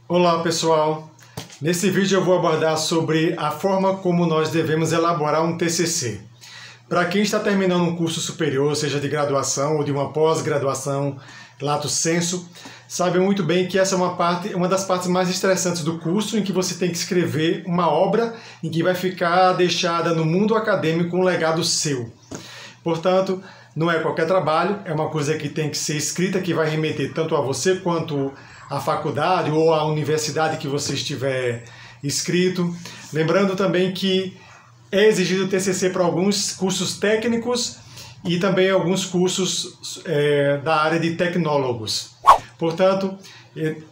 Olá pessoal, nesse vídeo eu vou abordar sobre a forma como nós devemos elaborar um TCC. Para quem está terminando um curso superior, seja de graduação ou de uma pós-graduação, lato sensu, sabe muito bem que essa é uma das partes mais estressantes do curso, em que você tem que escrever uma obra em que vai ficar deixada no mundo acadêmico um legado seu. Portanto, não é qualquer trabalho, é uma coisa que tem que ser escrita, que vai remeter tanto a você quanto à faculdade ou à universidade que você estiver inscrito. Lembrando também que é exigido TCC para alguns cursos técnicos e também alguns cursos da área de tecnólogos. Portanto,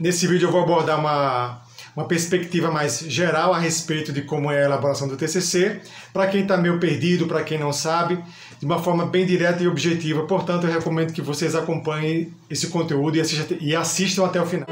nesse vídeo eu vou abordar uma perspectiva mais geral a respeito de como é a elaboração do TCC, para quem está meio perdido, para quem não sabe, de uma forma bem direta e objetiva. Portanto, eu recomendo que vocês acompanhem esse conteúdo e assistam até o final.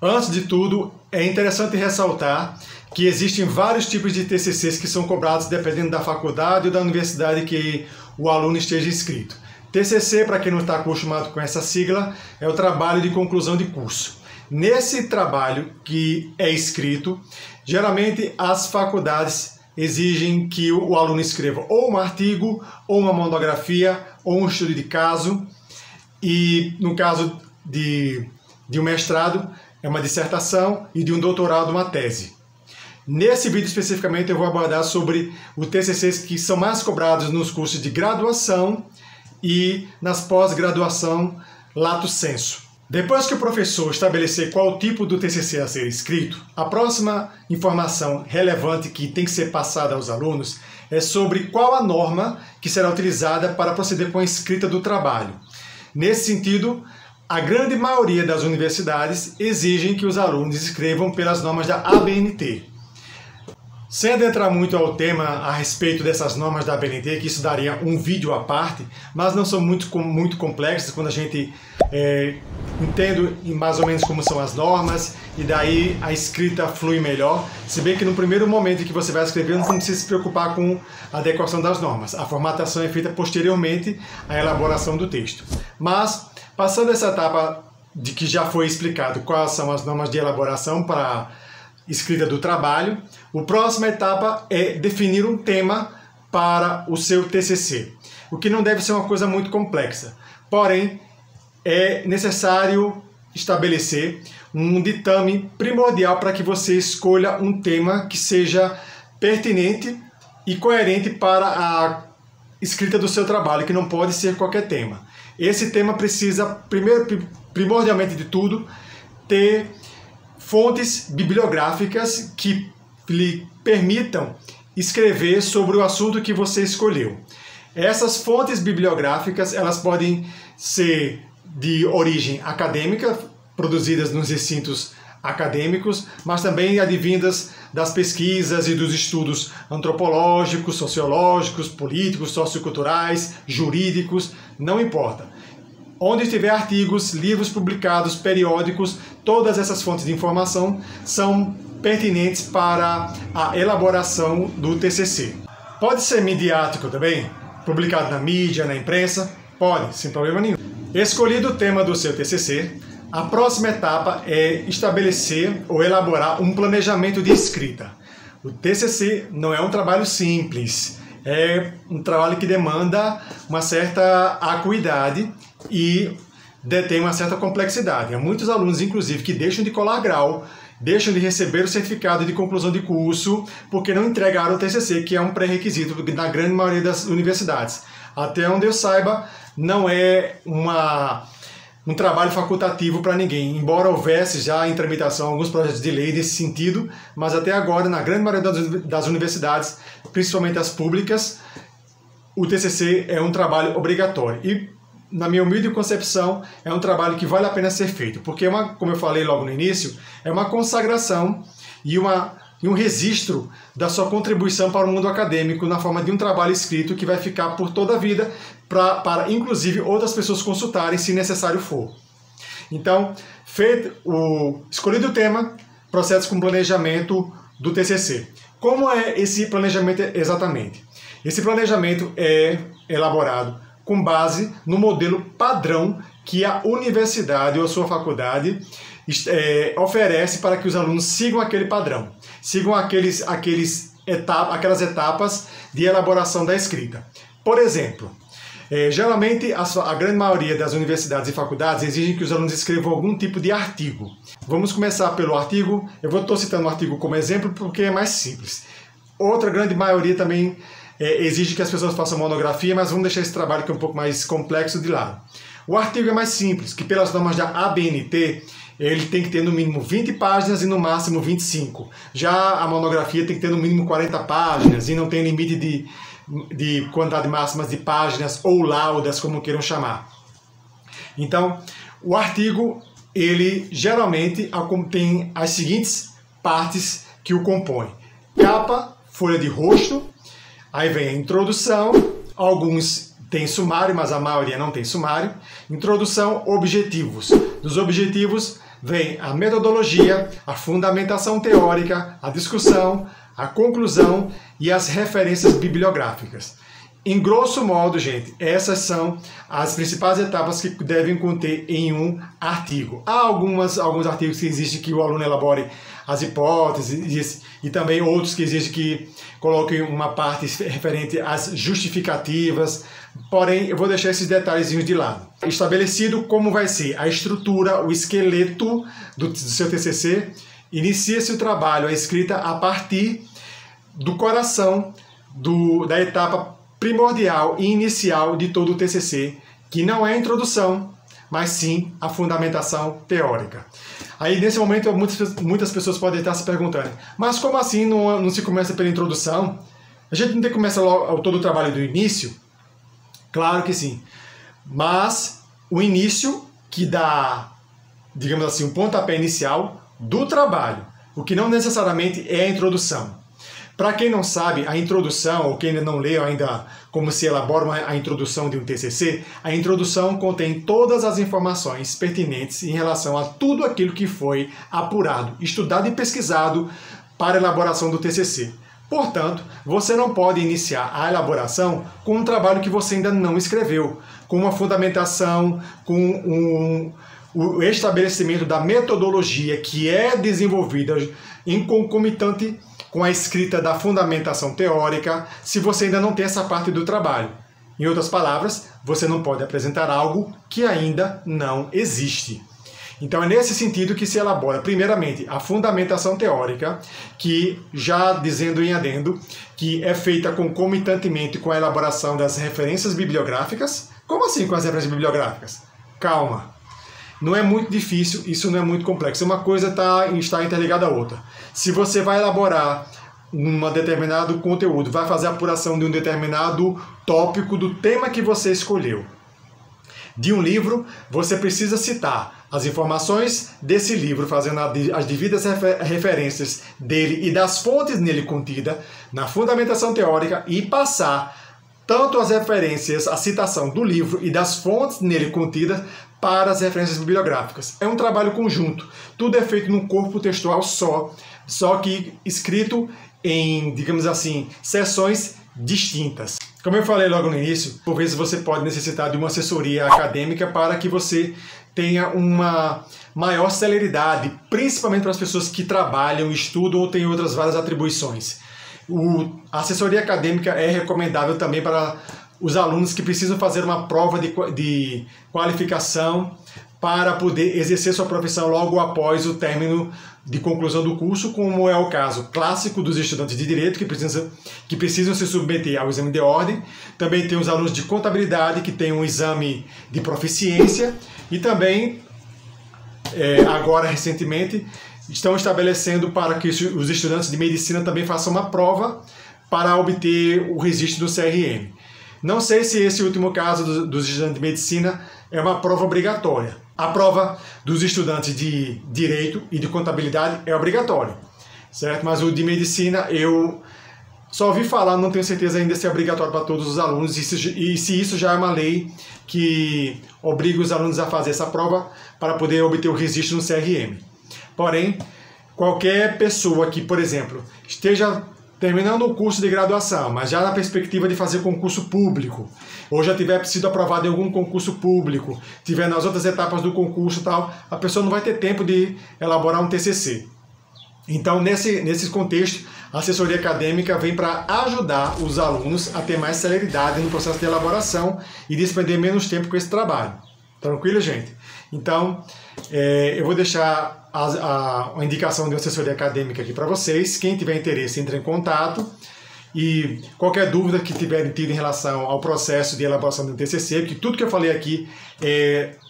Antes de tudo, é interessante ressaltar que existem vários tipos de TCCs que são cobrados dependendo da faculdade ou da universidade que o aluno esteja inscrito. TCC, para quem não está acostumado com essa sigla, é o trabalho de conclusão de curso. Nesse trabalho que é escrito, geralmente as faculdades exigem que o aluno escreva ou um artigo, ou uma monografia, ou um estudo de caso, e no caso de um mestrado, é uma dissertação, e de um doutorado, uma tese. Nesse vídeo especificamente eu vou abordar sobre os TCCs que são mais cobrados nos cursos de graduação e nas pós-graduação lato sensu. Depois que o professor estabelecer qual tipo do TCC a ser escrito, a próxima informação relevante que tem que ser passada aos alunos é sobre qual a norma que será utilizada para proceder com a escrita do trabalho. Nesse sentido, a grande maioria das universidades exigem que os alunos escrevam pelas normas da ABNT. Sem adentrar muito ao tema a respeito dessas normas da ABNT, que isso daria um vídeo à parte, mas não são muito complexas quando a gente entende mais ou menos como são as normas, e daí a escrita flui melhor, se bem que no primeiro momento em que você vai escrever não precisa se preocupar com a adequação das normas. A formatação é feita posteriormente à elaboração do texto. Mas, passando essa etapa de que já foi explicado quais são as normas de elaboração para escrita do trabalho, a próxima etapa é definir um tema para o seu TCC, o que não deve ser uma coisa muito complexa. Porém, é necessário estabelecer um ditame primordial para que você escolha um tema que seja pertinente e coerente para a escrita do seu trabalho, que não pode ser qualquer tema. Esse tema precisa, primordialmente de tudo, ter fontes bibliográficas que lhe permitam escrever sobre o assunto que você escolheu. Essas fontes bibliográficas, elas podem ser de origem acadêmica, produzidas nos recintos acadêmicos, mas também advindas das pesquisas e dos estudos antropológicos, sociológicos, políticos, socioculturais, jurídicos, não importa. Onde tiver artigos, livros publicados, periódicos, todas essas fontes de informação são pertinentes para a elaboração do TCC. Pode ser midiático também, publicado na mídia, na imprensa? Pode, sem problema nenhum. Escolhido o tema do seu TCC, a próxima etapa é estabelecer ou elaborar um planejamento de escrita. O TCC não é um trabalho simples, é um trabalho que demanda uma certa acuidade e detém uma certa complexidade. Há muitos alunos, inclusive, que deixam de colar grau, deixam de receber o certificado de conclusão de curso porque não entregaram o TCC, que é um pré-requisito na grande maioria das universidades. Até onde eu saiba, não é um trabalho facultativo para ninguém, embora houvesse já em tramitação alguns projetos de lei nesse sentido, mas até agora, na grande maioria das universidades, principalmente as públicas, o TCC é um trabalho obrigatório. E, na minha humilde concepção, é um trabalho que vale a pena ser feito, porque, como eu falei logo no início, é uma consagração e um registro da sua contribuição para o mundo acadêmico na forma de um trabalho escrito que vai ficar por toda a vida para inclusive outras pessoas consultarem se necessário for. Então, escolhido o tema, procede com o planejamento do TCC. Como é esse planejamento exatamente? Esse planejamento é elaborado com base no modelo padrão que a universidade ou a sua faculdade oferece para que os alunos sigam aquele padrão, sigam aquelas etapas de elaboração da escrita. Por exemplo, geralmente a grande maioria das universidades e faculdades exigem que os alunos escrevam algum tipo de artigo. Vamos começar pelo artigo. Eu estou citando o artigo como exemplo porque é mais simples. Outra grande maioria também exige que as pessoas façam monografia, mas vamos deixar esse trabalho que é um pouco mais complexo de lado. O artigo é mais simples, que pelas normas da ABNT, ele tem que ter no mínimo 20 páginas e no máximo 25. Já a monografia tem que ter no mínimo 40 páginas e não tem limite de quantidade máxima de páginas ou laudas, como queiram chamar. Então, o artigo, ele geralmente tem as seguintes partes que o compõem. Capa, folha de rosto, aí vem a introdução, alguns têm sumário, mas a maioria não tem sumário. Introdução, objetivos. Dos objetivos vem a metodologia, a fundamentação teórica, a discussão, a conclusão e as referências bibliográficas. Em grosso modo, gente, essas são as principais etapas que devem conter em um artigo. Há alguns artigos que exigem que o aluno elabore as hipóteses e também outros que exigem que coloquem uma parte referente às justificativas. Porém, eu vou deixar esses detalhezinhos de lado. Estabelecido como vai ser a estrutura, o esqueleto do seu TCC, inicia-se o trabalho, a escrita a partir do coração da etapa primordial e inicial de todo o TCC, que não é a introdução, mas sim a fundamentação teórica. Aí, nesse momento, muitas pessoas podem estar se perguntando, mas como assim não se começa pela introdução? A gente não tem que começar logo todo o trabalho do início? Claro que sim, mas o início que dá, digamos assim, um pontapé inicial do trabalho, o que não necessariamente é a introdução. Para quem não sabe, a introdução, ou quem ainda não leu ainda como se elabora a introdução de um TCC, a introdução contém todas as informações pertinentes em relação a tudo aquilo que foi apurado, estudado e pesquisado para a elaboração do TCC. Portanto, você não pode iniciar a elaboração com um trabalho que você ainda não escreveu, com uma fundamentação, com o estabelecimento da metodologia que é desenvolvida em concomitante com a escrita da fundamentação teórica, se você ainda não tem essa parte do trabalho. Em outras palavras, você não pode apresentar algo que ainda não existe. Então é nesse sentido que se elabora, primeiramente, a fundamentação teórica, que, já dizendo em adendo, que é feita concomitantemente com a elaboração das referências bibliográficas. Como assim com as referências bibliográficas? Calma. Não é muito difícil, isso não é muito complexo. Uma coisa está interligada à outra. Se você vai elaborar um determinado conteúdo, vai fazer a apuração de um determinado tópico do tema que você escolheu, de um livro, você precisa citar as informações desse livro, fazendo as devidas referências dele e das fontes nele contidas na fundamentação teórica e passar tanto as referências, a citação do livro e das fontes nele contidas para as referências bibliográficas. É um trabalho conjunto. Tudo é feito num corpo textual só que escrito em, digamos assim, seções distintas. Como eu falei logo no início, por vezes você pode necessitar de uma assessoria acadêmica para que você tenha uma maior celeridade, principalmente para as pessoas que trabalham, estudam ou têm outras várias atribuições. A assessoria acadêmica é recomendável também para os alunos que precisam fazer uma prova de qualificação para poder exercer sua profissão logo após o término de conclusão do curso, como é o caso clássico dos estudantes de Direito, que precisam se submeter ao exame de ordem. Também tem os alunos de Contabilidade, que têm um exame de proficiência, e também, agora recentemente, estão estabelecendo para que os estudantes de Medicina também façam uma prova para obter o registro do CRM. Não sei se esse último caso dos estudantes de Medicina é uma prova obrigatória. A prova dos estudantes de Direito e de Contabilidade é obrigatória, certo? Mas o de Medicina eu só ouvi falar, não tenho certeza ainda se é obrigatório para todos os alunos e se isso já é uma lei que obriga os alunos a fazer essa prova para poder obter o registro no CRM. Porém, qualquer pessoa que, por exemplo, esteja terminando o curso de graduação, mas já na perspectiva de fazer concurso público, ou já tiver sido aprovado em algum concurso público, tiver nas outras etapas do concurso e tal, a pessoa não vai ter tempo de elaborar um TCC. Então, nesse contexto, a assessoria acadêmica vem para ajudar os alunos a ter mais celeridade no processo de elaboração e despender menos tempo com esse trabalho. Tranquilo, gente? Então, eu vou deixar a indicação de uma assessoria acadêmica aqui para vocês. Quem tiver interesse, entre em contato. E qualquer dúvida que tiverem tido em relação ao processo de elaboração do TCC, porque tudo que eu falei aqui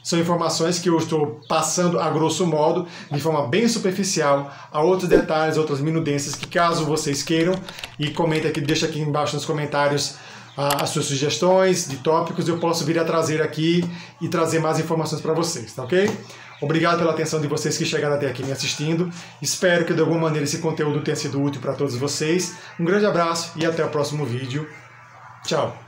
são informações que eu estou passando a grosso modo, de forma bem superficial, a outros detalhes, outras minudências que, caso vocês queiram, e comenta aqui, deixa aqui embaixo nos comentários as suas sugestões de tópicos, eu posso vir a trazer aqui e trazer mais informações para vocês, tá ok? Obrigado pela atenção de vocês que chegaram até aqui me assistindo. Espero que de alguma maneira esse conteúdo tenha sido útil para todos vocês. Um grande abraço e até o próximo vídeo. Tchau!